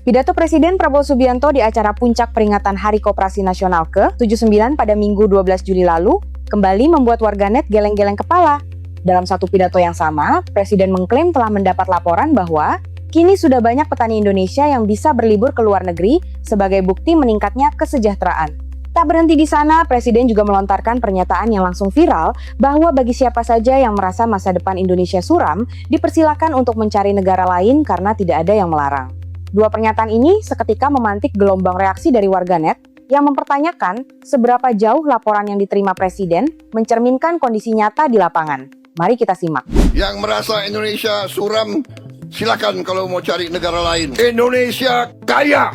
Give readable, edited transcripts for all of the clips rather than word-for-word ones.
Pidato Presiden Prabowo Subianto di acara puncak peringatan Hari Koperasi Nasional ke-79 pada Minggu 12 Juli lalu kembali membuat warganet geleng-geleng kepala. Dalam satu pidato yang sama, Presiden mengklaim telah mendapat laporan bahwa kini sudah banyak petani Indonesia yang bisa berlibur ke luar negeri sebagai bukti meningkatnya kesejahteraan. Tak berhenti di sana, Presiden juga melontarkan pernyataan yang langsung viral bahwa bagi siapa saja yang merasa masa depan Indonesia suram, dipersilakan untuk mencari negara lain karena tidak ada yang melarang. Dua pernyataan ini seketika memantik gelombang reaksi dari warganet yang mempertanyakan seberapa jauh laporan yang diterima Presiden mencerminkan kondisi nyata di lapangan. Mari kita simak. Yang merasa Indonesia suram, silakan kalau mau cari negara lain. Indonesia kaya,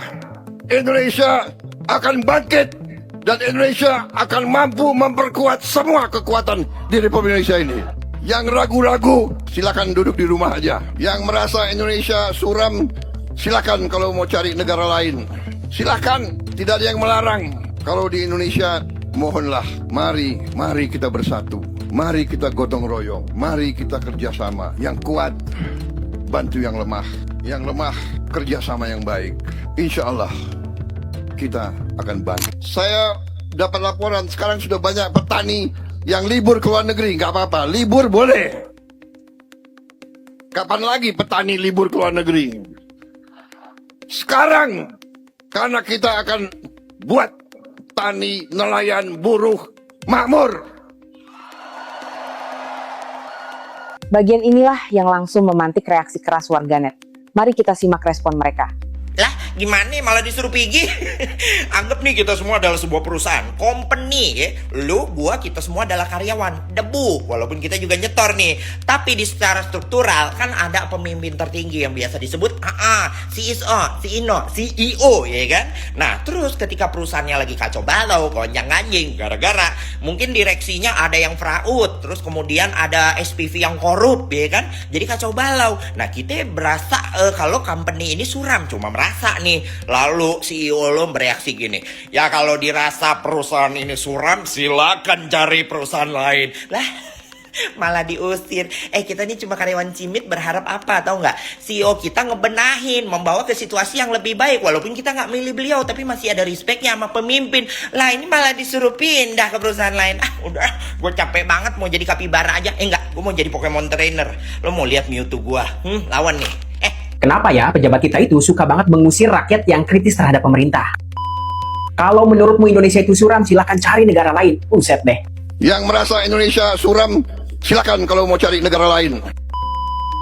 Indonesia akan bangkit, dan Indonesia akan mampu memperkuat semua kekuatan di Republik Indonesia ini. Yang ragu-ragu, silakan duduk di rumah aja. Yang merasa Indonesia suram, silakan kalau mau cari negara lain. Silakan, tidak ada yang melarang. Kalau di Indonesia, mohonlah, mari kita bersatu. Mari kita gotong royong. Mari kita kerjasama. Yang kuat, bantu yang lemah. Yang lemah, kerjasama yang baik. Insya Allah, kita akan bantu. Saya dapat laporan, sekarang sudah banyak petani yang libur ke luar negeri. Nggak apa-apa, libur boleh. Kapan lagi petani libur ke luar negeri? Sekarang, karena kita akan buat tani, nelayan, buruh makmur. Bagian inilah yang langsung memantik reaksi keras warganet. Mari kita simak respon mereka. Lah, gimana nih malah disuruh pergi? Anggap nih kita semua adalah sebuah perusahaan, company ya. Lu, gua, kita semua adalah karyawan, debu. Walaupun kita juga nyetor nih. Tapi di secara struktural kan ada pemimpin tertinggi yang biasa disebut CSO, CEO ya kan. Nah, terus ketika perusahaannya lagi kacau balau, gonjang-ganjing gara-gara mungkin direksinya ada yang fraud, terus kemudian ada SPV yang korup ya kan. Jadi kacau balau. Nah, kita berasa kalau company ini suram, cuma merasa nih. Lalu CEO lo bereaksi gini, ya kalau dirasa perusahaan ini suram, silakan cari perusahaan lain. Lah, malah diusir. Kita nih cuma karyawan cimit, berharap apa tahu nggak? CEO kita ngebenahin, membawa ke situasi yang lebih baik. Walaupun kita nggak milih beliau, tapi masih ada respectnya sama pemimpin. Lah, ini malah disuruh pindah ke perusahaan lain. Udah, gue capek banget mau jadi kapibara aja. Enggak, gue mau jadi Pokemon trainer. Lo mau lihat Mewtwo gue? Lawan nih. Kenapa ya pejabat kita itu suka banget mengusir rakyat yang kritis terhadap pemerintah? Kalau menurutmu Indonesia itu suram, silakan cari negara lain. Buset deh. Yang merasa Indonesia suram, silakan kalau mau cari negara lain.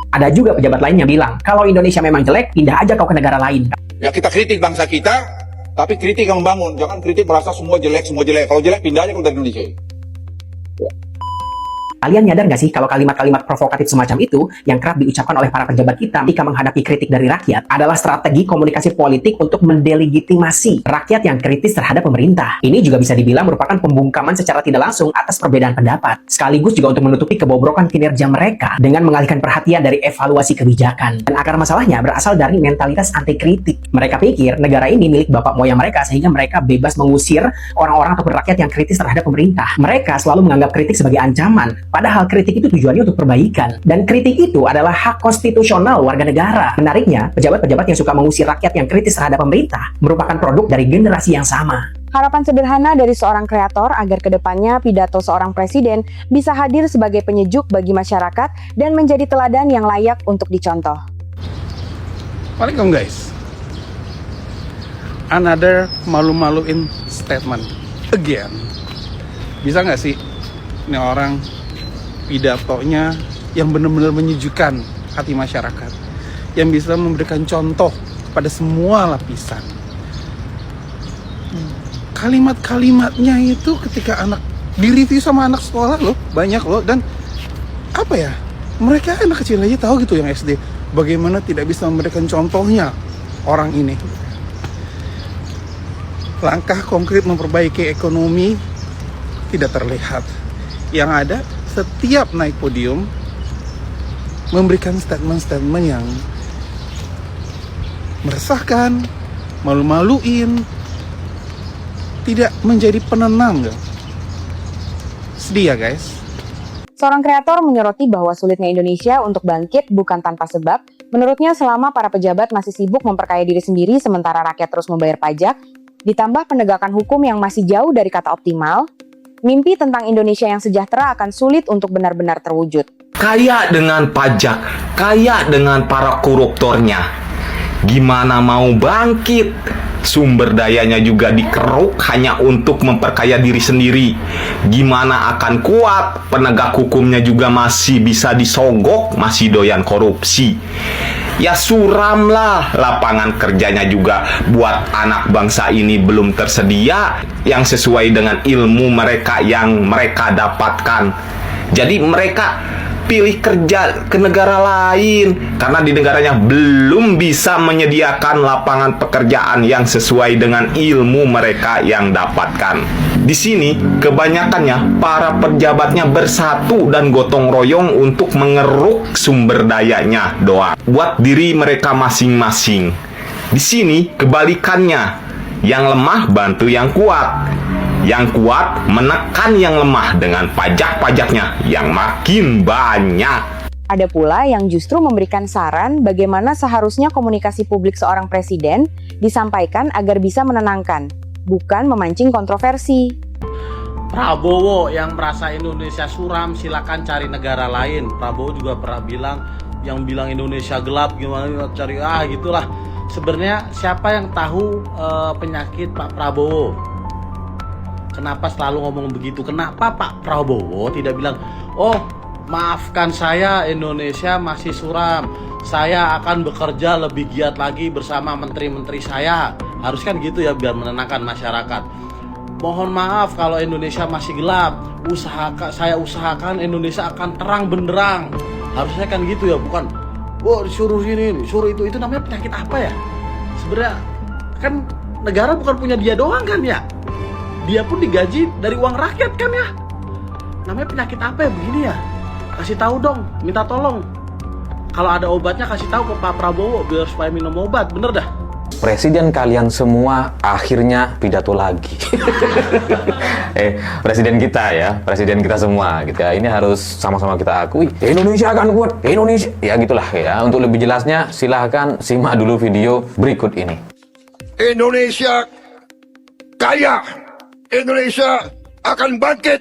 Ada juga pejabat lain yang bilang, kalau Indonesia memang jelek, pindah aja kau ke negara lain. Ya kita kritik bangsa kita, tapi kritik yang membangun. Jangan kritik merasa semua jelek, semua jelek. Kalau jelek, pindah aja ke Indonesia. Kalian nyadar nggak sih kalau kalimat-kalimat provokatif semacam itu yang kerap diucapkan oleh para pejabat kita ketika menghadapi kritik dari rakyat adalah strategi komunikasi politik untuk mendelegitimasi rakyat yang kritis terhadap pemerintah. Ini juga bisa dibilang merupakan pembungkaman secara tidak langsung atas perbedaan pendapat, sekaligus juga untuk menutupi kebobrokan kinerja mereka dengan mengalihkan perhatian dari evaluasi kebijakan. Dan akar masalahnya berasal dari mentalitas anti kritik. Mereka pikir negara ini milik bapak moyang mereka sehingga mereka bebas mengusir orang-orang ataupun rakyat yang kritis terhadap pemerintah. Mereka selalu menganggap kritik sebagai ancaman. Padahal kritik itu tujuannya untuk perbaikan. Dan kritik itu adalah hak konstitusional warga negara. Menariknya, pejabat-pejabat yang suka mengusir rakyat yang kritis terhadap pemerintah merupakan produk dari generasi yang sama. Harapan sederhana dari seorang kreator agar kedepannya pidato seorang presiden bisa hadir sebagai penyejuk bagi masyarakat dan menjadi teladan yang layak untuk dicontoh. Waalaikumsalam guys. Another malu-maluin statement again. Bisa nggak sih ini orang pidatonya yang benar-benar menyejukkan hati masyarakat, yang bisa memberikan contoh pada semua lapisan. Kalimat-kalimatnya itu ketika anak di-review sama anak sekolah loh, banyak loh, dan apa ya, mereka anak kecil aja tahu gitu yang SD bagaimana tidak bisa memberikan contohnya orang ini. Langkah konkret memperbaiki ekonomi tidak terlihat. Yang ada setiap naik podium memberikan statement-statement yang meresahkan, malu-maluin, tidak menjadi penenang. Sedih ya guys. Seorang kreator menyoroti bahwa sulitnya Indonesia untuk bangkit bukan tanpa sebab, Menurutnya selama para pejabat masih sibuk memperkaya diri sendiri sementara rakyat terus membayar pajak, ditambah penegakan hukum yang masih jauh dari kata optimal, mimpi tentang Indonesia yang sejahtera akan sulit untuk benar-benar terwujud. Kaya dengan pajak, kaya dengan para koruptornya. Gimana mau bangkit? Sumber dayanya juga dikeruk hanya untuk memperkaya diri sendiri. Gimana akan kuat? Penegak hukumnya juga masih bisa disogok, masih doyan korupsi. Ya suram lah, lapangan kerjanya juga buat anak bangsa ini belum tersedia yang sesuai dengan ilmu mereka yang mereka dapatkan. Jadi mereka pilih kerja ke negara lain karena di negaranya belum bisa menyediakan lapangan pekerjaan yang sesuai dengan ilmu mereka yang dapatkan. Di sini kebanyakannya para pejabatnya bersatu dan gotong royong untuk mengeruk sumber dayanya doang buat diri mereka masing-masing. Di sini kebalikannya, yang lemah bantu yang kuat. Yang kuat menekan yang lemah dengan pajak-pajaknya yang makin banyak. Ada pula yang justru memberikan saran bagaimana seharusnya komunikasi publik seorang presiden disampaikan agar bisa menenangkan, bukan memancing kontroversi. Prabowo yang merasa Indonesia suram, silakan cari negara lain. Prabowo juga pernah bilang, yang bilang Indonesia gelap gimana cari gitulah. Sebenarnya siapa yang tahu penyakit Pak Prabowo? Kenapa selalu ngomong begitu? Kenapa Pak Prabowo tidak bilang, oh maafkan saya, Indonesia masih suram, saya akan bekerja lebih giat lagi bersama menteri-menteri saya. Harus kan gitu ya, biar menenangkan masyarakat. Mohon maaf kalau Indonesia masih gelap, saya usahakan Indonesia akan terang benderang. Harusnya kan gitu ya, bukan disuruh ini, disuruh itu namanya penyakit apa ya? Sebenarnya kan negara bukan punya dia doang kan ya? Dia pun digaji dari uang rakyat kan ya? Namanya penyakit apa ya begini ya? Kasih tahu dong, minta tolong. Kalau ada obatnya kasih tahu ke Pak Prabowo biar supaya minum obat, bener dah. Presiden kalian semua akhirnya pidato lagi. Presiden kita ya, presiden kita semua gitu ya. Ini harus sama-sama kita akui. Indonesia akan kuat, Indonesia. Ya gitulah ya. Untuk lebih jelasnya silahkan simak dulu video berikut ini. Indonesia kaya. Indonesia akan bangkit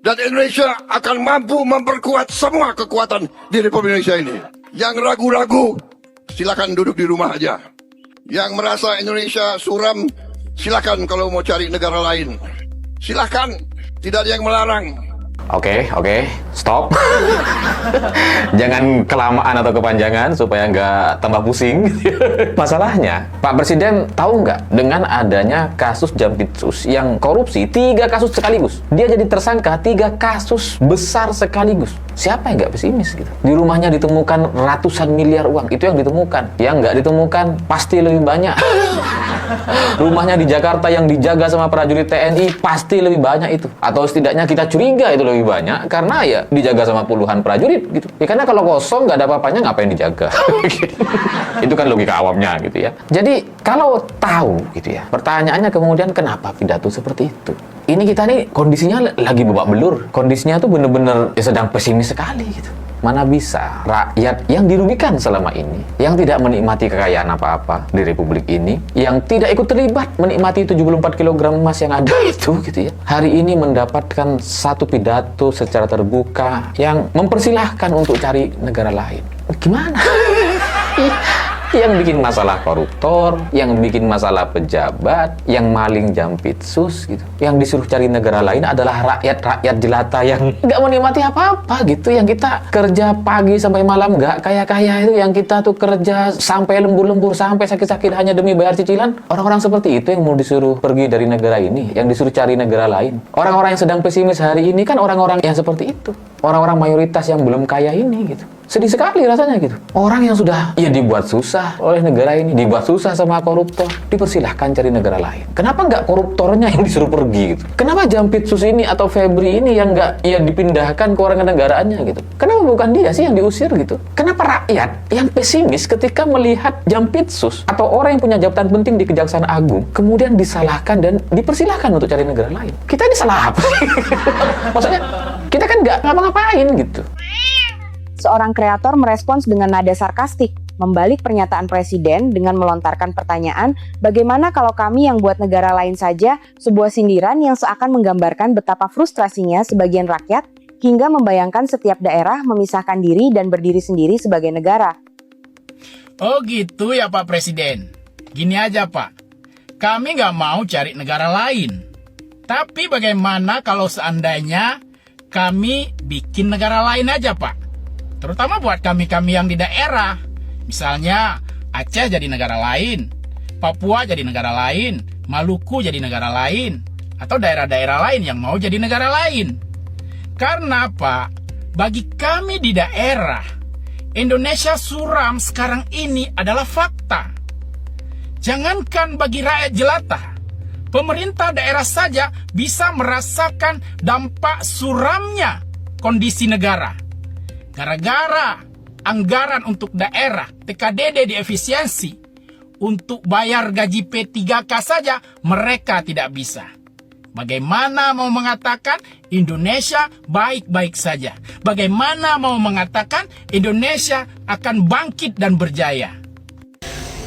dan Indonesia akan mampu memperkuat semua kekuatan di Republik Indonesia ini. Yang ragu-ragu silakan duduk di rumah aja. Yang merasa Indonesia suram silakan kalau mau cari negara lain. Silakan, tidak ada yang melarang. Oke, stop. Jangan kelamaan atau kepanjangan supaya nggak tambah pusing. Masalahnya, Pak Presiden tahu nggak dengan adanya kasus Jampitsus yang korupsi 3 kasus sekaligus. Dia jadi tersangka 3 kasus besar sekaligus. Siapa yang nggak pesimis gitu? Di rumahnya ditemukan ratusan miliar uang. Itu yang ditemukan. Yang nggak ditemukan pasti lebih banyak. Rumahnya di Jakarta yang dijaga sama prajurit TNI pasti lebih banyak itu. Atau setidaknya kita curiga itu lebih banyak karena ya dijaga sama puluhan prajurit gitu. Ya karena kalau kosong nggak ada apa-apanya ngapain dijaga? Itu kan logika awamnya gitu ya. Jadi kalau tahu gitu ya, pertanyaannya kemudian kenapa pidato seperti itu? Ini kita nih kondisinya lagi babak belur. Kondisinya tuh bener-bener ya sedang pesimis sekali gitu. Mana bisa rakyat yang dirugikan selama ini, yang tidak menikmati kekayaan apa-apa di Republik ini, yang tidak ikut terlibat menikmati 74 kg emas yang ada itu gitu ya, hari ini mendapatkan satu pidato secara terbuka yang mempersilahkan untuk cari negara lain. Gimana? Yang bikin masalah koruptor, yang bikin masalah pejabat, yang maling Jampitsus gitu. Yang disuruh cari negara lain adalah rakyat jelata yang nggak menikmati apa-apa gitu. Yang kita kerja pagi sampai malam nggak kaya-kaya itu, yang kita tuh kerja sampai lembur-lembur, sampai sakit-sakit hanya demi bayar cicilan. Orang-orang seperti itu yang mau disuruh pergi dari negara ini, yang disuruh cari negara lain. Orang-orang yang sedang pesimis hari ini kan orang-orang yang seperti itu. Orang-orang mayoritas yang belum kaya ini gitu. Sedih sekali rasanya gitu. Orang yang sudah dibuat susah oleh negara ini, dibuat susah sama koruptor, dipersilahkan cari negara lain. Kenapa nggak koruptornya yang disuruh pergi gitu? Kenapa Jampitsus ini atau Febri ini yang nggak dipindahkan ke warga negaraannya gitu? Kenapa bukan dia sih yang diusir gitu? Kenapa rakyat yang pesimis ketika melihat Jampitsus atau orang yang punya jabatan penting di Kejaksaan Agung kemudian disalahkan dan dipersilahkan untuk cari negara lain? Kita ini salah apa? Maksudnya kita kan nggak ngapa-ngapain gitu. Seorang kreator merespons dengan nada sarkastik, membalik pernyataan presiden dengan melontarkan pertanyaan, bagaimana kalau kami yang buat negara lain saja, sebuah sindiran yang seakan menggambarkan betapa frustrasinya sebagian rakyat hingga membayangkan setiap daerah memisahkan diri dan berdiri sendiri sebagai negara. Oh gitu ya Pak Presiden. Gini aja Pak, kami nggak mau cari negara lain. Tapi bagaimana kalau seandainya kami bikin negara lain aja Pak? Terutama buat kami-kami yang di daerah. Misalnya Aceh jadi negara lain, Papua jadi negara lain, Maluku jadi negara lain, atau daerah-daerah lain yang mau jadi negara lain. Karena Pak, bagi kami di daerah, Indonesia suram sekarang ini adalah fakta. Jangankan bagi rakyat jelata, pemerintah daerah saja bisa merasakan dampak suramnya kondisi negara. Gara-gara anggaran untuk daerah, TKDD diefisiensi, untuk bayar gaji P3K saja mereka tidak bisa. Bagaimana mau mengatakan Indonesia baik-baik saja? Bagaimana mau mengatakan Indonesia akan bangkit dan berjaya?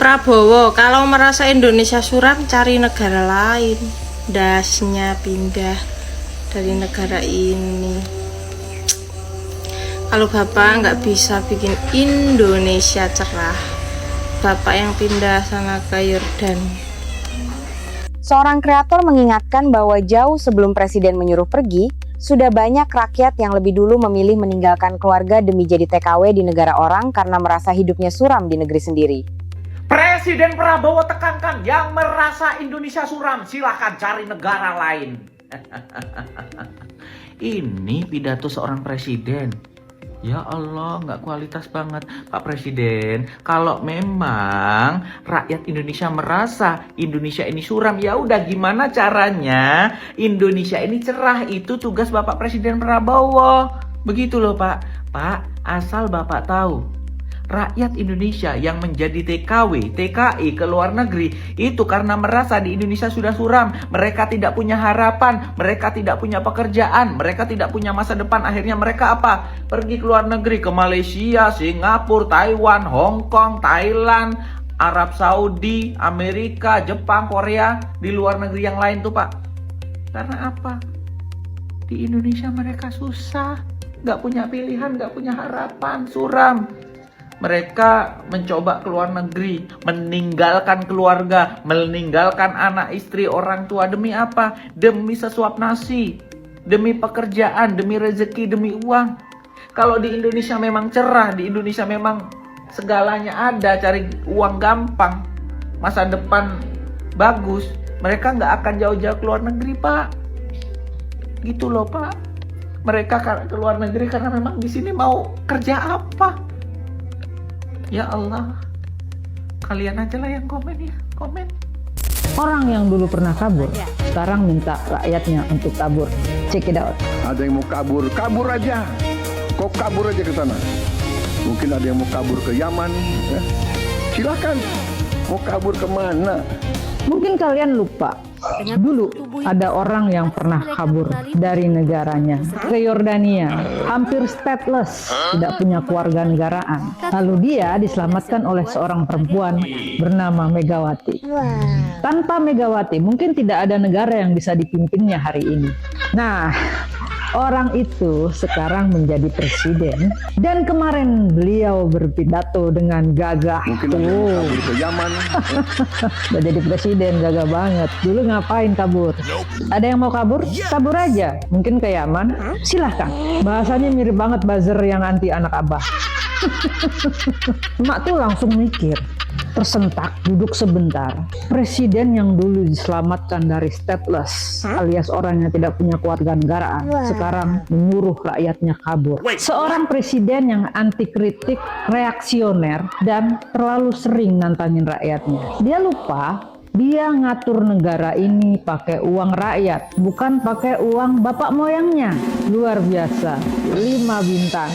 Prabowo, kalau merasa Indonesia suram, cari negara lain. Dasnya pindah dari negara ini. Kalau Bapak nggak bisa bikin Indonesia cerah, Bapak yang pindah sana ke Yordan. Seorang kreator mengingatkan bahwa jauh sebelum presiden menyuruh pergi, sudah banyak rakyat yang lebih dulu memilih meninggalkan keluarga demi jadi TKW di negara orang karena merasa hidupnya suram di negeri sendiri. Presiden Prabowo tekankan, yang merasa Indonesia suram silahkan cari negara lain. Ini pidato seorang presiden. Ya Allah, nggak kualitas banget Pak Presiden. Kalau memang rakyat Indonesia merasa Indonesia ini suram, ya udah gimana caranya Indonesia ini cerah? Itu tugas Bapak Presiden Prabowo. Begitu loh Pak. Pak, asal Bapak tahu, rakyat Indonesia yang menjadi TKW, TKI ke luar negeri itu karena merasa di Indonesia sudah suram, mereka tidak punya harapan, mereka tidak punya pekerjaan, mereka tidak punya masa depan. Akhirnya mereka apa? Pergi ke luar negeri, ke Malaysia, Singapura, Taiwan, Hong Kong, Thailand, Arab Saudi, Amerika, Jepang, Korea, di luar negeri yang lain tuh Pak. Karena apa? Di Indonesia mereka susah, nggak punya pilihan, nggak punya harapan, suram. Mereka mencoba ke luar negeri, meninggalkan keluarga, meninggalkan anak istri, orang tua. Demi apa? Demi sesuap nasi, demi pekerjaan, demi rezeki, demi uang. Kalau di Indonesia memang cerah, di Indonesia memang segalanya ada, cari uang gampang, masa depan bagus, mereka nggak akan jauh-jauh ke luar negeri Pak. Gitu loh Pak. Mereka ke luar negeri karena memang di sini mau kerja apa? Ya Allah, kalian aja lah yang komen ya, komen. Orang yang dulu pernah kabur, sekarang minta rakyatnya untuk kabur. Check it out. Ada yang mau kabur, kabur aja. Kok kabur aja ke sana. Mungkin ada yang mau kabur ke Yaman. Ya. Silakan. Mau kabur kemana? Mungkin kalian lupa, dulu ada orang yang pernah kabur dari negaranya ke Yordania, hampir stateless, tidak punya keluarga negaraan. Lalu dia diselamatkan oleh seorang perempuan bernama Megawati. Tanpa Megawati, mungkin tidak ada negara yang bisa dipimpinnya hari ini. Nah, orang itu sekarang menjadi presiden, dan kemarin beliau berpidato dengan gagah. Mungkin ada yang kabur ke Yaman. Udah jadi presiden, gagah banget. Dulu ngapain kabur? Ada yang mau kabur? Kabur aja. Mungkin ke Yaman? Silahkan. Bahasanya mirip banget buzzer yang anti anak abah. Emak tuh langsung mikir, tersentak, duduk sebentar. Presiden yang dulu diselamatkan dari stateless, alias orang yang tidak punya keluarga negaraan, sekarang menyuruh rakyatnya kabur. Seorang presiden yang anti kritik, reaksioner, dan terlalu sering nantangin rakyatnya. Dia lupa dia ngatur negara ini pakai uang rakyat, bukan pakai uang bapak moyangnya. Luar biasa, 5 bintang.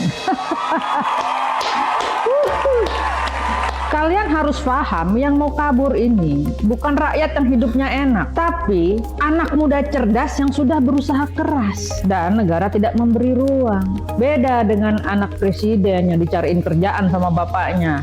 Kalian harus paham, yang mau kabur ini bukan rakyat yang hidupnya enak, tapi anak muda cerdas yang sudah berusaha keras dan negara tidak memberi ruang. Beda dengan anak presiden yang dicariin kerjaan sama bapaknya.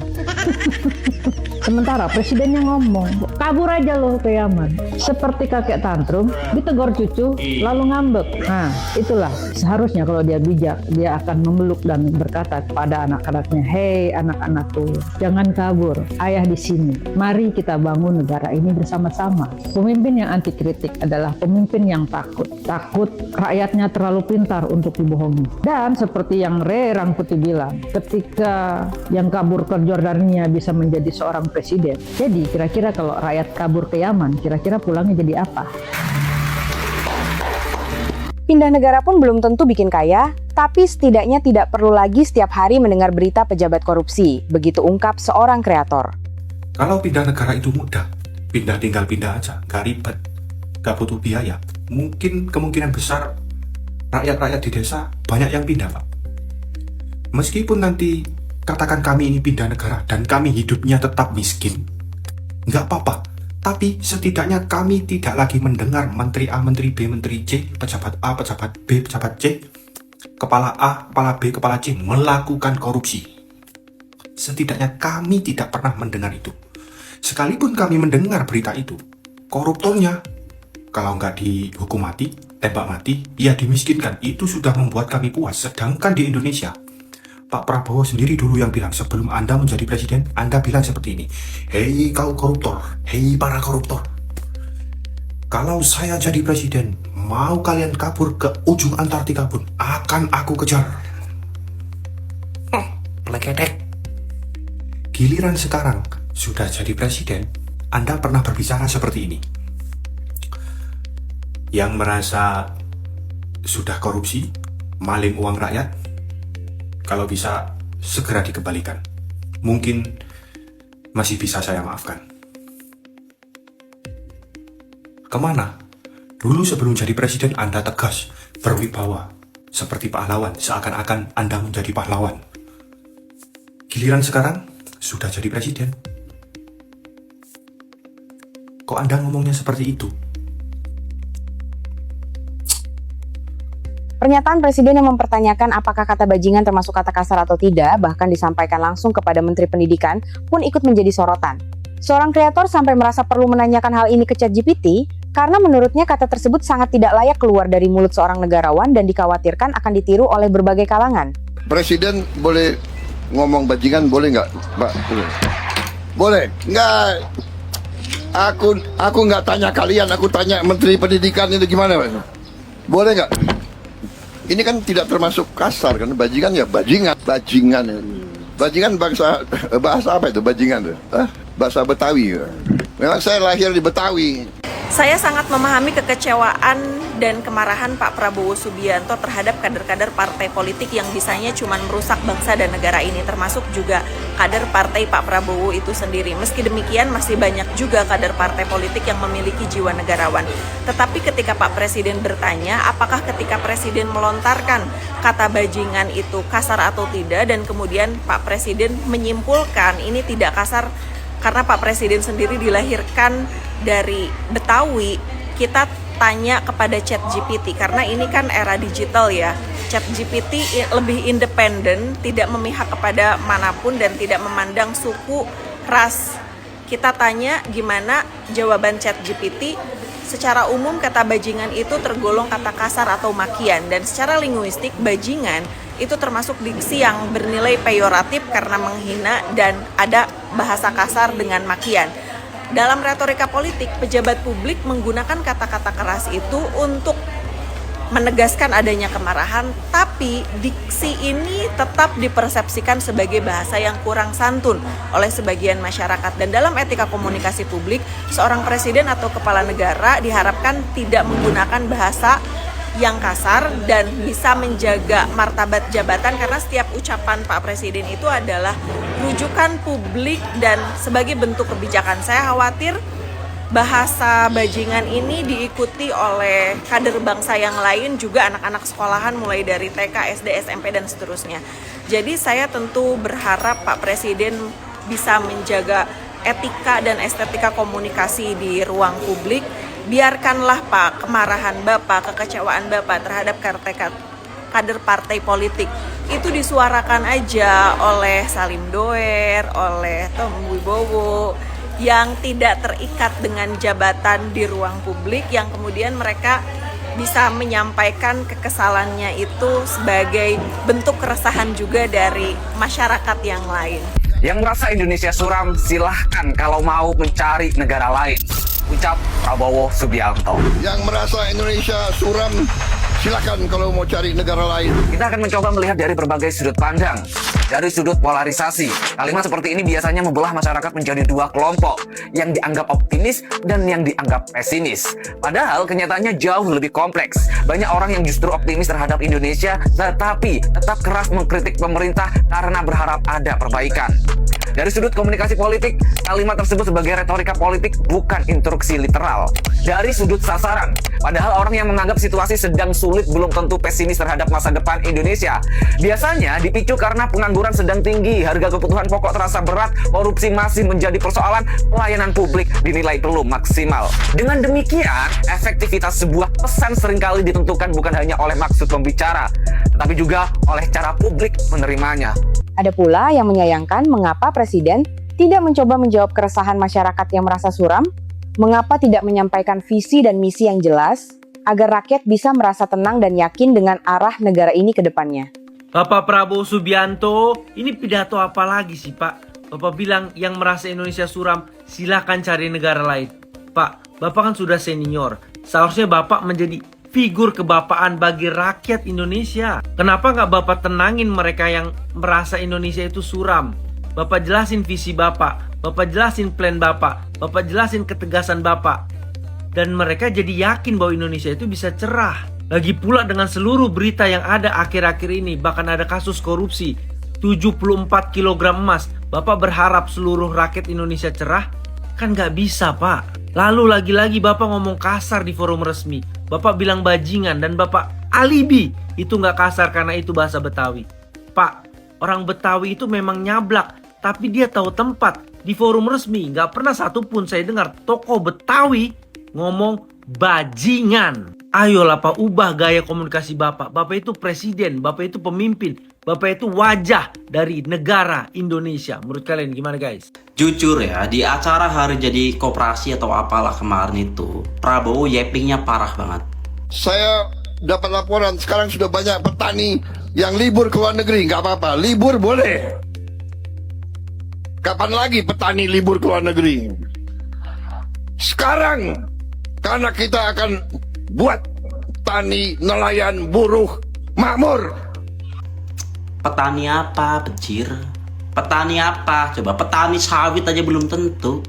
Sementara presidennya ngomong, kabur aja loh ke Yaman. Seperti kakek tantrum, ditegur cucu, lalu ngambek. Nah, itulah seharusnya kalau dia bijak, dia akan memeluk dan berkata kepada anak-anaknya, hei anak-anakku, jangan kabur, ayah di sini. Mari kita bangun negara ini bersama-sama. Pemimpin yang anti kritik adalah pemimpin yang takut. Takut rakyatnya terlalu pintar untuk dibohongi. Dan seperti yang Ray Rangkuti bilang, ketika yang kabur ke Jordania bisa menjadi seorang presiden. Jadi kira-kira kalau rakyat kabur ke Yaman, kira-kira pulangnya jadi apa? Pindah negara pun belum tentu bikin kaya, tapi setidaknya tidak perlu lagi setiap hari mendengar berita pejabat korupsi, begitu ungkap seorang kreator. Kalau pindah negara itu mudah, tinggal pindah aja, gak ribet, gak butuh biaya. Mungkin kemungkinan besar rakyat-rakyat di desa banyak yang pindah, Pak. Meskipun nanti katakan kami ini pindah negara dan kami hidupnya tetap miskin, nggak apa-apa. Tapi setidaknya kami tidak lagi mendengar Menteri A, Menteri B, Menteri C, pejabat A, pejabat B, pejabat C, Kepala A, Kepala B, Kepala C melakukan korupsi. Setidaknya kami tidak pernah mendengar itu. Sekalipun kami mendengar berita itu, koruptornya kalau nggak dihukum mati, tembak mati, ya dimiskinkan. Itu sudah membuat kami puas. Sedangkan di Indonesia, Pak Prabowo sendiri dulu yang bilang, sebelum Anda menjadi presiden, Anda bilang seperti ini, hei kau koruptor, hei para koruptor, kalau saya jadi presiden, mau kalian kabur ke ujung Antartika pun, akan aku kejar. Plekedek. Giliran sekarang, sudah jadi presiden, Anda pernah berbicara seperti ini. Yang merasa sudah korupsi, maling uang rakyat, kalau bisa segera dikembalikan. Mungkin masih bisa saya maafkan. Kemana? Dulu sebelum jadi presiden Anda tegas, berwibawa, seperti pahlawan, seakan-akan Anda menjadi pahlawan. Giliran sekarang, sudah jadi presiden. Kok Anda ngomongnya seperti itu? Pernyataan Presiden yang mempertanyakan apakah kata bajingan termasuk kata kasar atau tidak, bahkan disampaikan langsung kepada Menteri Pendidikan, pun ikut menjadi sorotan. Seorang kreator sampai merasa perlu menanyakan hal ini ke ChatGPT, karena menurutnya kata tersebut sangat tidak layak keluar dari mulut seorang negarawan dan dikhawatirkan akan ditiru oleh berbagai kalangan. Presiden boleh ngomong bajingan, boleh nggak, Pak? Boleh? Nggak. Aku nggak tanya kalian, aku tanya Menteri Pendidikan itu gimana, Pak? Boleh nggak? Ini kan tidak termasuk kasar kan, bajingan ya bajingan. Bajingan bahasa apa itu bajingan? Bahasa Betawi. Memang saya lahir di Betawi. Saya sangat memahami kekecewaan dan kemarahan Pak Prabowo Subianto terhadap kader-kader partai politik yang bisanya cuma merusak bangsa dan negara ini, termasuk juga kader partai Pak Prabowo itu sendiri. Meski demikian, masih banyak juga kader partai politik yang memiliki jiwa negarawan. Tetapi ketika Pak Presiden bertanya, apakah ketika Presiden melontarkan kata bajingan itu kasar atau tidak, dan kemudian Pak Presiden menyimpulkan ini tidak kasar karena Pak Presiden sendiri dilahirkan dari Betawi, kita tanya kepada ChatGPT karena ini kan era digital ya. ChatGPT lebih independen, tidak memihak kepada manapun dan tidak memandang suku, ras. Kita tanya gimana jawaban ChatGPT. Secara umum kata bajingan itu tergolong kata kasar atau makian, dan secara linguistik bajingan itu termasuk diksi yang bernilai peyoratif karena menghina dan ada bahasa kasar dengan makian. Dalam retorika politik, pejabat publik menggunakan kata-kata keras itu untuk menegaskan adanya kemarahan, tapi diksi ini tetap dipersepsikan sebagai bahasa yang kurang santun oleh sebagian masyarakat. Dan dalam etika komunikasi publik, seorang presiden atau kepala negara diharapkan tidak menggunakan bahasa yang kasar dan bisa menjaga martabat jabatan, karena setiap ucapan Pak Presiden itu adalah rujukan publik dan sebagai bentuk kebijakan. Saya khawatir bahasa bajingan ini diikuti oleh kader bangsa yang lain, juga anak-anak sekolahan mulai dari TK, SD, SMP dan seterusnya. Jadi saya tentu berharap Pak Presiden bisa menjaga etika dan estetika komunikasi di ruang publik, biarkanlah Pak kemarahan Bapak, kekecewaan Bapak terhadap kader partai politik itu disuarakan aja oleh Salim Doer, oleh Tommy Wibowo yang tidak terikat dengan jabatan di ruang publik, yang kemudian mereka bisa menyampaikan kekesalannya itu sebagai bentuk keresahan juga dari masyarakat yang lain. Yang merasa Indonesia suram, silahkan kalau mau mencari negara lain. Ucap Prabowo Subianto. Yang merasa Indonesia suram, silakan kalau mau cari negara lain. Kita akan mencoba melihat dari berbagai sudut pandang. Dari sudut polarisasi, kalimat seperti ini biasanya membelah masyarakat menjadi dua kelompok, yang dianggap optimis dan yang dianggap pesimis. Padahal kenyataannya jauh lebih kompleks. Banyak orang yang justru optimis terhadap Indonesia, tetapi tetap keras mengkritik pemerintah karena berharap ada perbaikan. Dari sudut komunikasi politik, kalimat tersebut sebagai retorika politik, bukan instruksi literal. Dari sudut sasaran, padahal orang yang menganggap situasi sedang sulit belum tentu pesimis terhadap masa depan Indonesia. Biasanya dipicu karena pengangguran sedang tinggi, harga kebutuhan pokok terasa berat, korupsi masih menjadi persoalan, pelayanan publik dinilai belum maksimal. Dengan demikian, efektivitas sebuah pesan seringkali ditentukan bukan hanya oleh maksud pembicara, tetapi juga oleh cara publik menerimanya. Ada pula yang menyayangkan mengapa Presiden tidak mencoba menjawab keresahan masyarakat yang merasa suram, mengapa tidak menyampaikan visi dan misi yang jelas, agar rakyat bisa merasa tenang dan yakin dengan arah negara ini ke depannya. Bapak Prabowo Subianto, ini pidato apa lagi sih Pak? Bapak bilang yang merasa Indonesia suram, silakan cari negara lain. Pak, Bapak kan sudah senior, seharusnya Bapak menjadi figur kebapaan bagi rakyat Indonesia. Kenapa nggak Bapak tenangin mereka yang merasa Indonesia itu suram? Bapak jelasin visi Bapak jelasin plan Bapak jelasin ketegasan Bapak. Dan mereka jadi yakin bahwa Indonesia itu bisa cerah. Lagi pula dengan seluruh berita yang ada akhir-akhir ini, bahkan ada kasus korupsi, 74 kg emas. Bapak berharap seluruh rakyat Indonesia cerah? Kan nggak bisa Pak. Lalu lagi-lagi Bapak ngomong kasar di forum resmi. Bapak bilang bajingan dan Bapak alibi. Itu nggak kasar karena itu bahasa Betawi. Pak, orang Betawi itu memang nyablak, tapi dia tahu tempat. Di forum resmi nggak pernah satupun saya dengar tokoh Betawi ngomong bajingan. Ayolah Pak, ubah gaya komunikasi Bapak. Bapak itu presiden, Bapak itu pemimpin, Bapak itu wajah dari negara Indonesia. Menurut kalian gimana guys? Jujur ya, di acara hari jadi koperasi atau apalah kemarin itu, Prabowo yappingnya parah banget. Saya dapat laporan sekarang sudah banyak petani yang libur ke luar negeri. Nggak apa-apa, libur boleh. Kapan lagi petani libur ke luar negeri? Sekarang, karena kita akan buat tani, nelayan, buruh makmur. Petani apa, Bejir? Petani apa? Coba petani sawit aja belum tentu.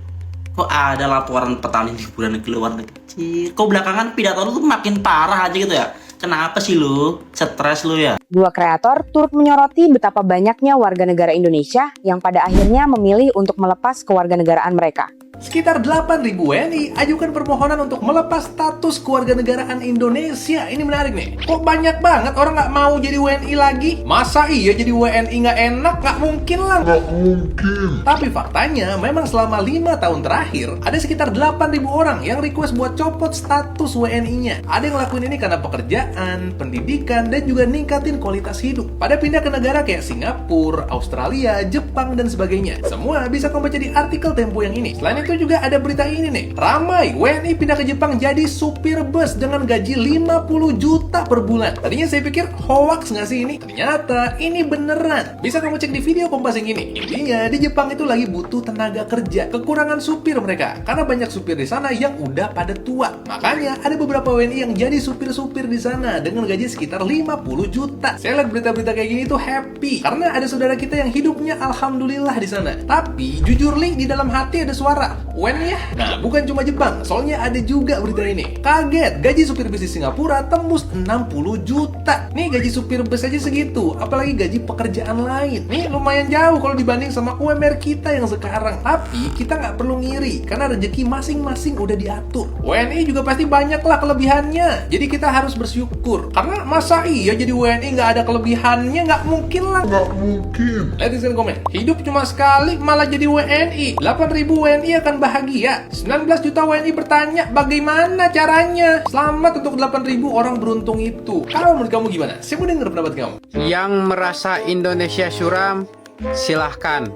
Kok ada laporan petani liburan ke luar negeri? Kok belakangan pidato lu tuh makin parah aja gitu ya? Kenapa sih lu? Stres lu ya? Dua kreator turut menyoroti betapa banyaknya warga negara Indonesia yang pada akhirnya memilih untuk melepas kewarganegaraan mereka. Sekitar 8.000 WNI ajukan permohonan untuk melepas status kewarganegaraan Indonesia. Ini menarik nih. Kok banyak banget orang nggak mau jadi WNI lagi? Masa iya jadi WNI nggak enak? Nggak mungkin lah. Nggak mungkin. Tapi faktanya memang selama 5 tahun terakhir ada sekitar 8.000 orang yang request buat copot status WNI-nya. Ada yang lakuin ini karena pekerjaan, pendidikan, dan juga ningkatin kualitas hidup. Pada pindah ke negara kayak Singapura, Australia, Jepang, dan sebagainya. Semua bisa kamu baca di artikel Tempo yang ini. Selain itu juga ada berita ini nih. Ramai WNI pindah ke Jepang jadi supir bus dengan gaji 50 juta per bulan. Tadinya saya pikir hoax nggak sih ini? Ternyata ini beneran. Bisa kamu cek di video Kompas yang ini. Intinya di Jepang itu lagi butuh tenaga kerja. Kekurangan supir mereka. Karena banyak supir di sana yang udah pada tua. Makanya ada beberapa WNI yang jadi supir-supir di sana dengan gaji sekitar 50 juta. Saya lihat berita-berita kayak gini tuh happy. Karena ada saudara kita yang hidupnya alhamdulillah di sana. Tapi jujur Li, di dalam hati ada suara. Bentar, WNI ya? Nah, bukan cuma Jepang, soalnya ada juga berita ini. Kaget, gaji supir bis di Singapura tembus 60 juta. Nih gaji supir bus aja segitu, apalagi gaji pekerjaan lain. Nih lumayan jauh kalau dibanding sama UMR kita yang sekarang. Tapi kita nggak perlu ngiri, karena rezeki masing-masing udah diatur. WNI juga pasti banyak lah kelebihannya, jadi kita harus bersyukur. Karena masa iya jadi WNI nggak ada kelebihannya? Nggak mungkin lah. Nggak mungkin. Lihat komen. Hidup cuma sekali malah jadi WNI. 8.000 WNI akan bahagia. 19 juta WNI bertanya bagaimana caranya. Selamat untuk 8.000 orang beruntung itu. Kalau menurut kamu gimana? Saya mau dengar pendapat kamu. Yang merasa Indonesia suram, silahkan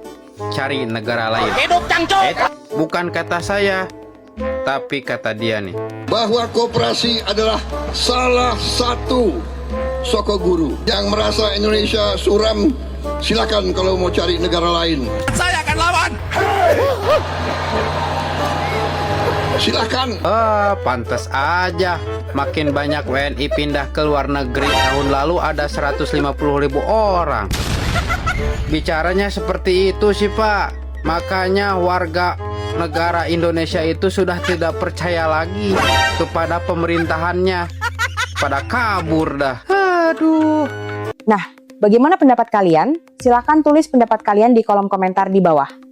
cari negara lain. Bukan kata saya, tapi kata dia nih. Bahwa koperasi adalah salah satu soko guru. Yang merasa Indonesia suram, silakan kalau mau cari negara lain. Saya akan lawan. Silakan. Pantas aja. Makin banyak WNI pindah ke luar negeri. Tahun lalu ada 150.000 orang. Bicaranya seperti itu sih Pak. Makanya warga negara Indonesia itu sudah tidak percaya lagi kepada pemerintahannya. Pada kabur dah. Aduh. Nah, bagaimana pendapat kalian? Silahkan tulis pendapat kalian di kolom komentar di bawah.